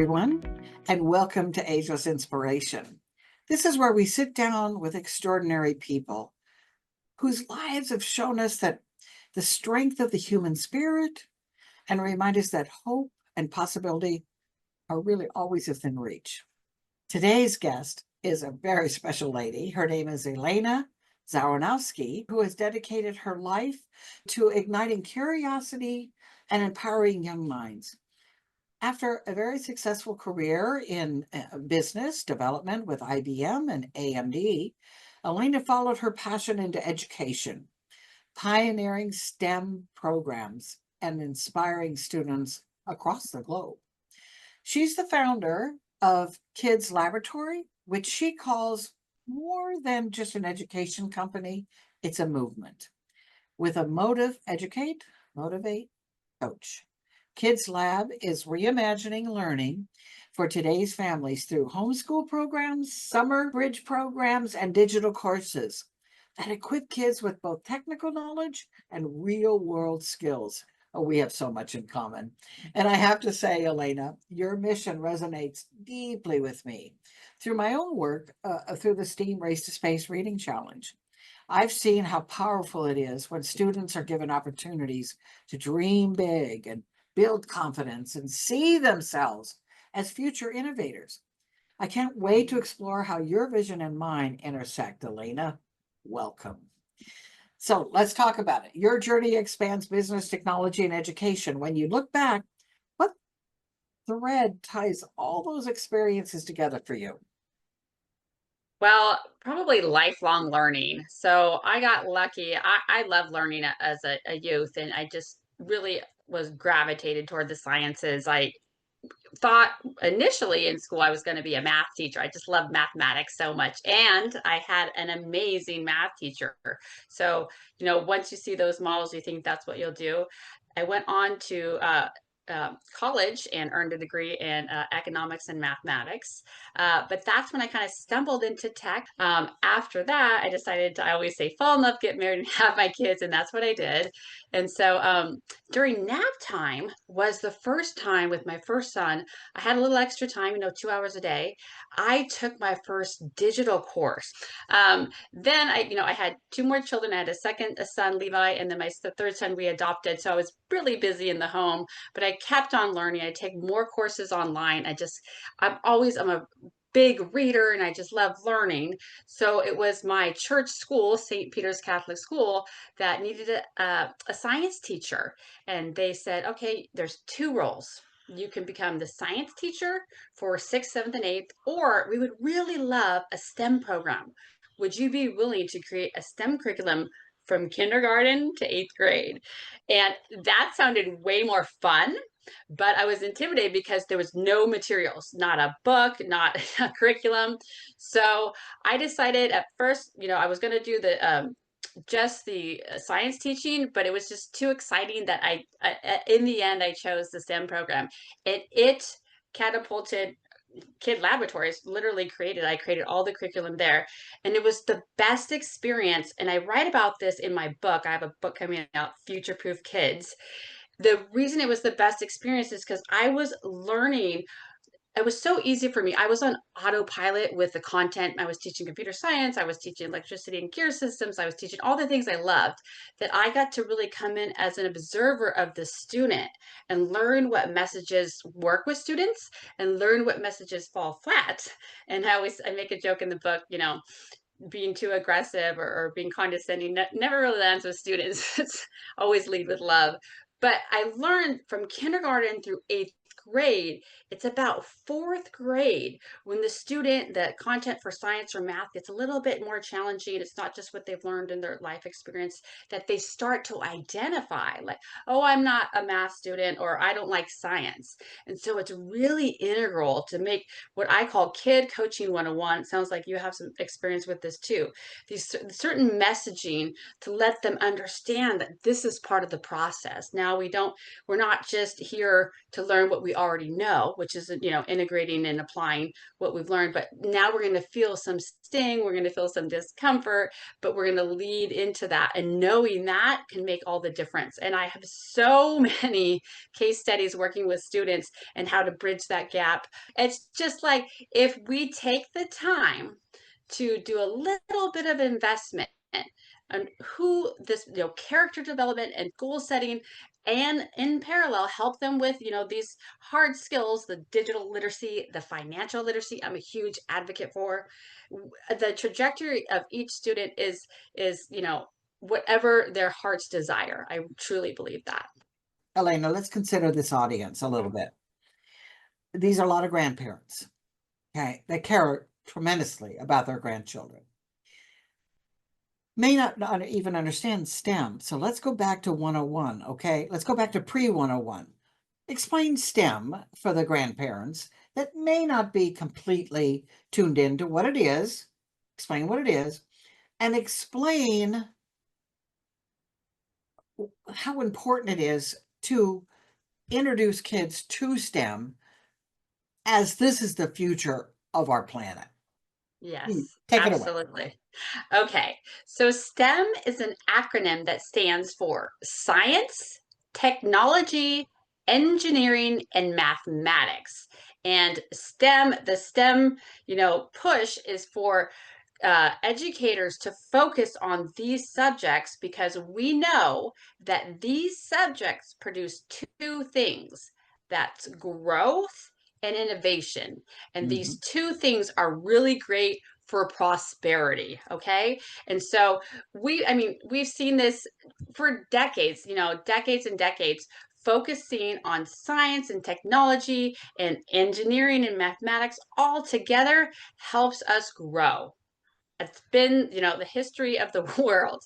everyone, and welcome to Ageless Inspiration. This is where we sit down with extraordinary people whose lives have shown us that the strength of the human spirit and remind us that hope and possibility are really always within reach. Today's guest is a very special lady. Her name is Elena Czarnowski, who has dedicated her life to igniting curiosity and empowering young minds. After a very successful career in business development with IBM and AMD, Elena followed her passion into education, pioneering STEM programs and inspiring students across the globe. She's the founder of Kid Laboratories, which she calls more than just an education company, it's a movement. With a motive, educate, motivate, coach. Kids Lab is reimagining learning for today's families through homeschool programs, summer bridge programs, and digital courses that equip kids with both technical knowledge and real-world skills. Oh, we have so much in common. And I have to say, Elena, your mission resonates deeply with me. Through my own work, through the STEAM Race to Space Reading Challenge, I've seen how powerful it is when students are given opportunities to dream big and build confidence and see themselves as future innovators. I can't wait to explore how your vision and mine intersect, Elena. Welcome. So let's talk about it. Your journey expands business, technology, and education. When you look back, what thread ties all those experiences together for you? Well, probably lifelong learning. So I got lucky. I love learning as a youth, and I just really was gravitated toward the sciences. I thought initially in school I was going to be a math teacher. I just loved mathematics so much. And I had an amazing math teacher. So, once you see those models, you think that's what you'll do. I went on to college and earned a degree in economics and mathematics. But that's when I kind of stumbled into tech. After that, I decided to, I always say, fall in love, get married, and have my kids. And that's what I did. And so during nap time was the first time with my first son. I had a little extra time, 2 hours a day. I took my first digital course. Then I had two more children. I had a son, Levi, and then the third son we adopted. So I was really busy in the home, but I kept on learning. I take more courses online. I'm a big reader and I just love learning. So it was my church school, St. Peter's Catholic School, that needed a science teacher. And they said, okay, there's two roles. You can become the science teacher for sixth, seventh, and eighth, or we would really love a STEM program. Would you be willing to create a STEM curriculum from kindergarten to eighth grade? And that sounded way more fun, but I was intimidated because there was no materials, not a book, not a curriculum. So I decided at first, I was going to do the just the science teaching, but it was just too exciting that in the end, I chose the STEM program. It catapulted Kid Laboratories. I created all the curriculum there, and it was the best experience. And I write about this in my book. I have a book coming out, Future Proof Kids. The reason it was the best experience is because I was learning. It was so easy for me. I was on autopilot with the content. I was teaching computer science. I was teaching electricity and gear systems. I was teaching all the things I loved, that I got to really come in as an observer of the student and learn what messages work with students and learn what messages fall flat. And I make a joke in the book, being too aggressive or being condescending never really lands with students. It's always lead with love. But I learned from kindergarten through eighth grade, it's about fourth grade when the content for science or math gets a little bit more challenging. It's not just what they've learned in their life experience, that they start to identify like, oh, I'm not a math student, or I don't like science. And so it's really integral to make what I call Kid Coaching 101. It sounds like you have some experience with this too. These certain messaging to let them understand that this is part of the process. Now we're not just here to learn what we already know, which is, integrating and applying what we've learned. But now we're going to feel some sting, we're going to feel some discomfort, but we're going to lead into that. And knowing that can make all the difference. And I have so many case studies working with students and how to bridge that gap. It's just like, if we take the time to do a little bit of investment and who this, character development and goal setting, and in parallel help them with, these hard skills, the digital literacy, the financial literacy, I'm a huge advocate for. The trajectory of each student is whatever their heart's desire. I truly believe that. Elena, let's consider this audience a little bit. These are a lot of grandparents. Okay, they care tremendously about their grandchildren. May not even understand STEM. So let's go back to 101, okay? Let's go back to pre-101. Explain STEM for the grandparents that may not be completely tuned into what it is. Explain what it is, and explain how important it is to introduce kids to STEM, as this is the future of our planet. Yes, Take it away. absolutely. Okay, so STEM is an acronym that stands for science, technology, engineering, and mathematics. And the STEM, push is for educators to focus on these subjects, because we know that these subjects produce two things: that's growth and innovation. And these two things are really great for prosperity. Okay. And so we've seen this for decades, decades and decades, focusing on science and technology and engineering and mathematics all together helps us grow. It's been, the history of the world.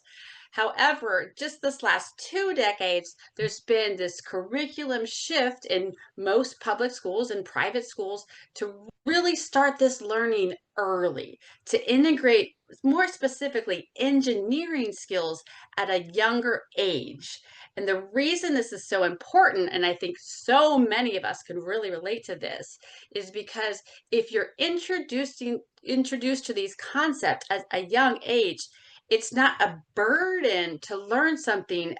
However, just this last 2 decades, there's been this curriculum shift in most public schools and private schools to really start this learning early, to integrate more specifically engineering skills at a younger age. And the reason this is so important, and I think so many of us can really relate to this, is because if you're introduced to these concepts at a young age, it's not a burden to learn something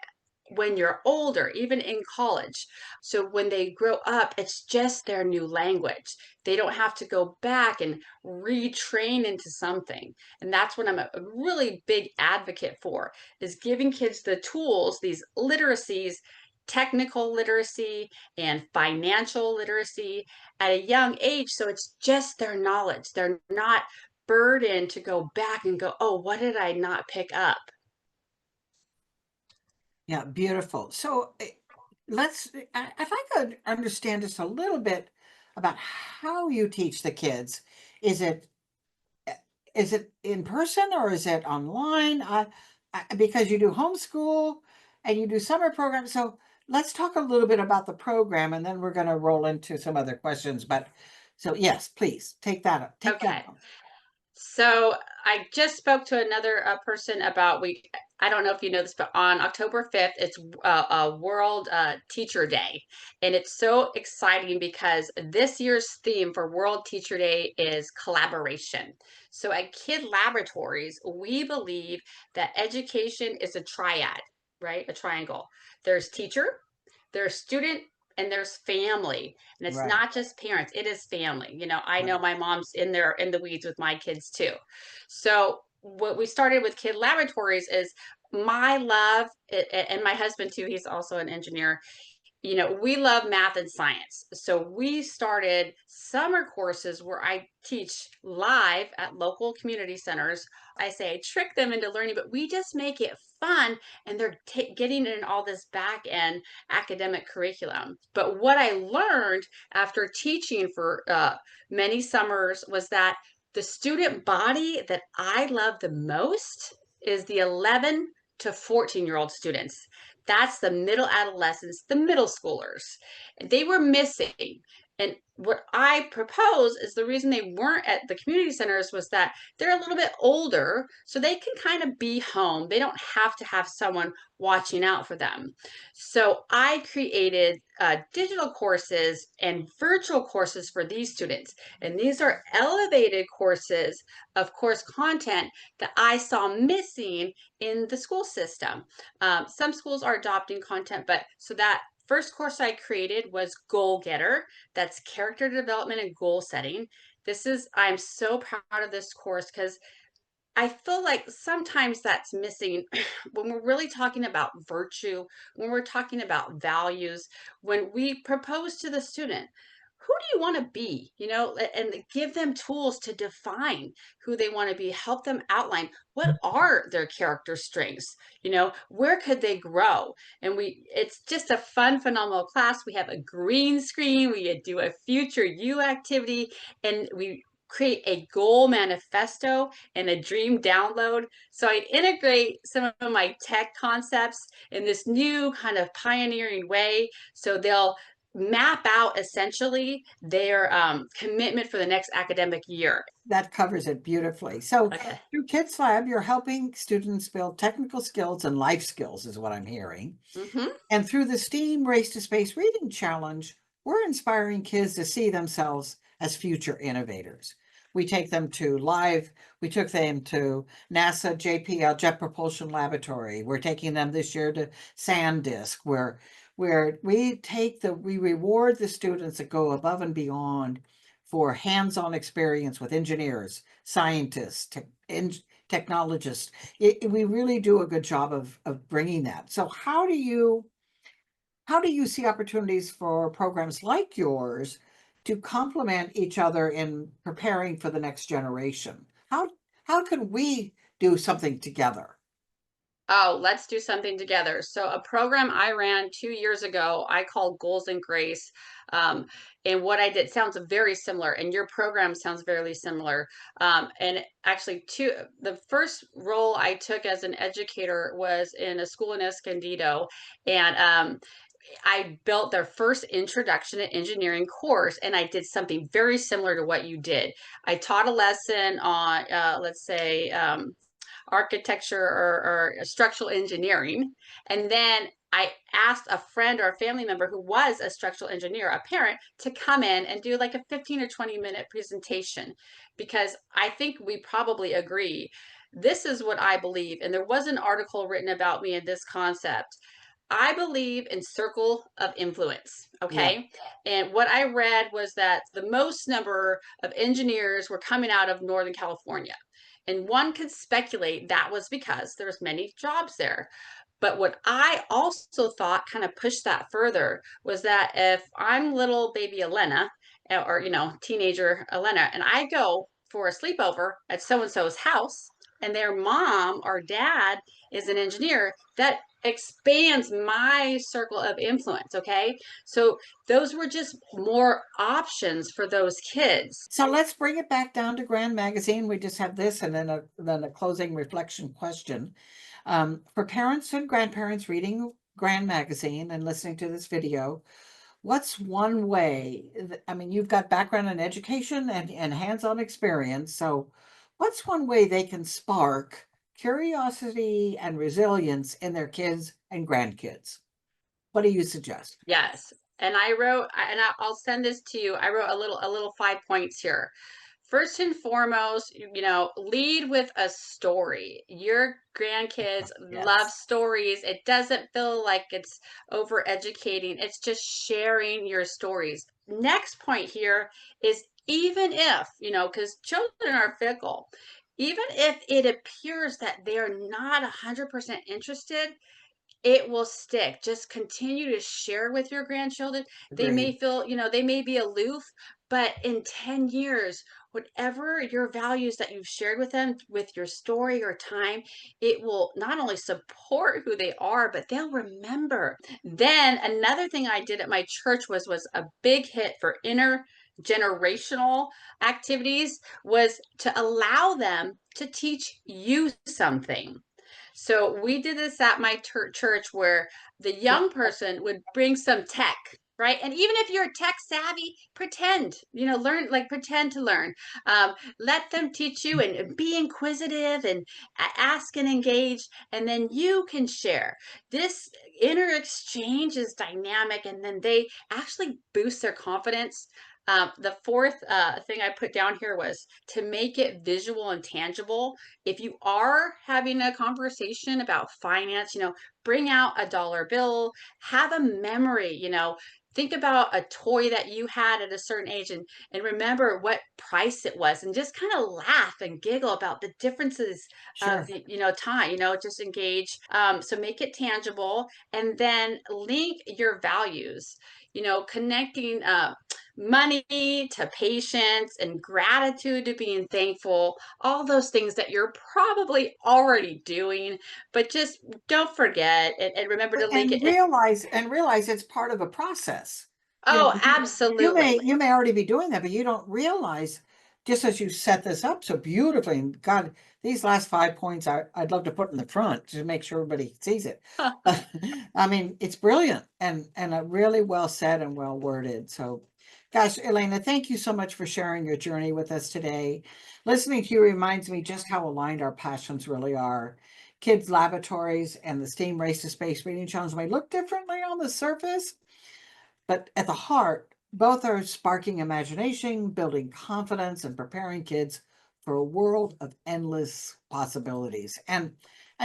when you're older, even in college. So when they grow up, it's just their new language. They don't have to go back and retrain into something. And that's what I'm a really big advocate for, is giving kids the tools, these literacies, technical literacy and financial literacy at a young age. So it's just their knowledge. They're not burdened to go back and go, oh, what did I not pick up? Yeah, beautiful. So if I could understand just a little bit about how you teach the kids. Is it is it in person or is it online? Because you do homeschool and you do summer programs. So let's talk a little bit about the program, and then we're going to roll into some other questions. But so yes, please take that up. Take that Okay. on. So I just spoke to another person about I don't know if you know this, but on October 5th, it's a World Teacher Day. And it's so exciting because this year's theme for World Teacher Day is collaboration. So at Kid Laboratories, we believe that education is a triad, right? A triangle. There's teacher, there's student, and there's family. And it's Right, not just parents, it is family. I know right. my mom's in there in the weeds with my kids too. So what we started with Kid Laboratories is my love, and my husband too, he's also an engineer. We love math and science. So we started summer courses where I teach live at local community centers. I say I trick them into learning, but we just make it fun, and they're getting in all this back end academic curriculum. But what I learned after teaching for many summers was that the student body that I love the most is the 11 to 14-year-old students. That's the middle adolescents, the middle schoolers. They were missing. And what I propose is the reason they weren't at the community centers was that they're a little bit older, so they can kind of be home. They don't have to have someone watching out for them. So I created digital courses and virtual courses for these students. And these are elevated courses of course content that I saw missing in the school system. Some schools are adopting content, but so that first course I created was Goal Getter. That's character development and goal setting. I'm so proud of this course because I feel like sometimes that's missing when we're really talking about virtue, when we're talking about values, when we propose to the student, who do you want to be? And give them tools to define who they want to be, help them outline what are their character strengths, where could they grow? And it's just a fun, phenomenal class. We have a green screen, we do a future you activity, and we create a goal manifesto and a dream download. So I integrate some of my tech concepts in this new kind of pioneering way. So they'll map out essentially their commitment for the next academic year. That covers it beautifully. So Okay. through Kids Lab, you're helping students build technical skills and life skills, is what I'm hearing. Mm-hmm. And through the STEAM Race to Space Reading Challenge, we're inspiring kids to see themselves as future innovators. We take them to live, we took them to NASA JPL Jet Propulsion Laboratory. We're taking them this year to SanDisk, where we reward the students that go above and beyond for hands-on experience with engineers, scientists, technologists. We really do a good job of bringing that. So how do you see opportunities for programs like yours to complement each other in preparing for the next generation? How can we do something together? Oh, let's do something together. So, a program I ran 2 years ago, I called Goals and Grace. Um, and what I did sounds very similar, and your program sounds very similar. And actually, the first role I took as an educator was in a school in Escondido. And I built their first introduction to engineering course, and I did something very similar to what you did. I taught a lesson on, let's say, architecture or structural engineering. And then I asked a friend or a family member who was a structural engineer, a parent, to come in and do like a 15 or 20-minute presentation because I think we probably agree. This is what I believe. And there was an article written about me in this concept. I believe in circle of influence. Yeah. Okay. And what I read was that the most number of engineers were coming out of Northern California. And one could speculate that was because there's many jobs there. But what I also thought kind of pushed that further was that if I'm little baby Elena or teenager Elena and I go for a sleepover at so and so's house and their mom or dad is an engineer, that expands my circle of influence. Okay. So those were just more options for those kids. So let's bring it back down to Grand Magazine. We just have this and then a closing reflection question. For parents and grandparents reading Grand Magazine and listening to this video, what's one way I mean, you've got background in education and hands-on experience. So what's one way they can spark curiosity and resilience in their kids and grandkids? What do you suggest? Yes. And I'll send this to you. I wrote a little 5 points here. First and foremost, lead with a story. Your grandkids love Yes. stories. It doesn't feel like it's over educating. It's just sharing your stories. Next point here is even if, because children are fickle, even if it appears that they are not 100% interested, it will stick. Just continue to share with your grandchildren. They Agreed. may feel, they may be aloof, but in 10 years, whatever your values that you've shared with them with your story or time, it will not only support who they are, but they'll remember. Then another thing I did at my church was a big hit for intergenerational activities was to allow them to teach you something. So we did this at my church where the Yeah. young person would bring some tech. right? And even if you're tech savvy, pretend, learn, like pretend to learn. Let them teach you and be inquisitive and ask and engage, and then you can share. This inner exchange is dynamic, and then they actually boost their confidence. The fourth thing I put down here was to make it visual and tangible. If you are having a conversation about finance, bring out a dollar bill, have a memory, think about a toy that you had at a certain age, and remember what price it was, and just kind of laugh and giggle about the differences of Sure. the time, just engage. So make it tangible, and then link your values, connecting money to patience and gratitude to being thankful, all those things that you're probably already doing, but just don't forget, and remember to link And it. realize it's part of a process. You know, Oh, absolutely. you may already be doing that, but you don't realize, just as you set this up so beautifully. And God, these last 5 points, I'd love to put in the front to make sure everybody sees it. I mean, it's brilliant and really well said and well worded. So, gosh, Elena, thank you so much for sharing your journey with us today. Listening to you reminds me just how aligned our passions really are. Kids Laboratories and the Steam Race to Space reading challenge may look differently on the surface, but at the heart, both are sparking imagination, building confidence, and preparing kids for a world of endless possibilities. And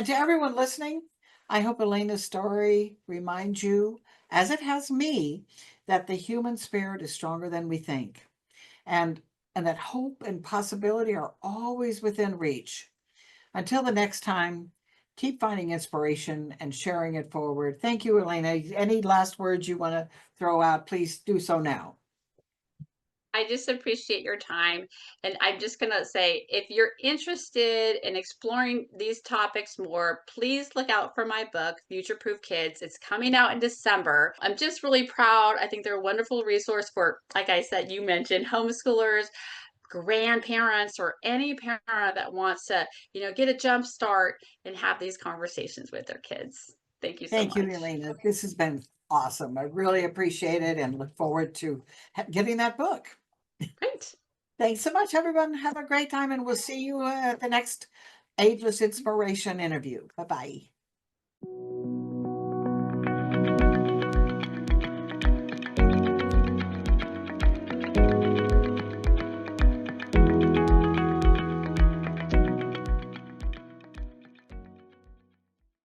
to everyone listening, I hope Elena's story reminds you, as it has me, that the human spirit is stronger than we think, and and that hope and possibility are always within reach. Until the next time, keep finding inspiration and sharing it forward. Thank you, Elena. Any last words you want to throw out, please do so now. I just appreciate your time. And I'm just going to say, if you're interested in exploring these topics more, please look out for my book, Future Proof Kids. It's coming out in December. I'm just really proud. I think they're a wonderful resource for, like I said, you mentioned homeschoolers, grandparents, or any parent that wants to, get a jump start and have these conversations with their kids. Thank you so Thank you, much. Elena. This has been awesome. I really appreciate it and look forward to getting that book. Great. Thanks so much, everyone. Have a great time, and we'll see you at the next Ageless Inspiration interview. Bye bye.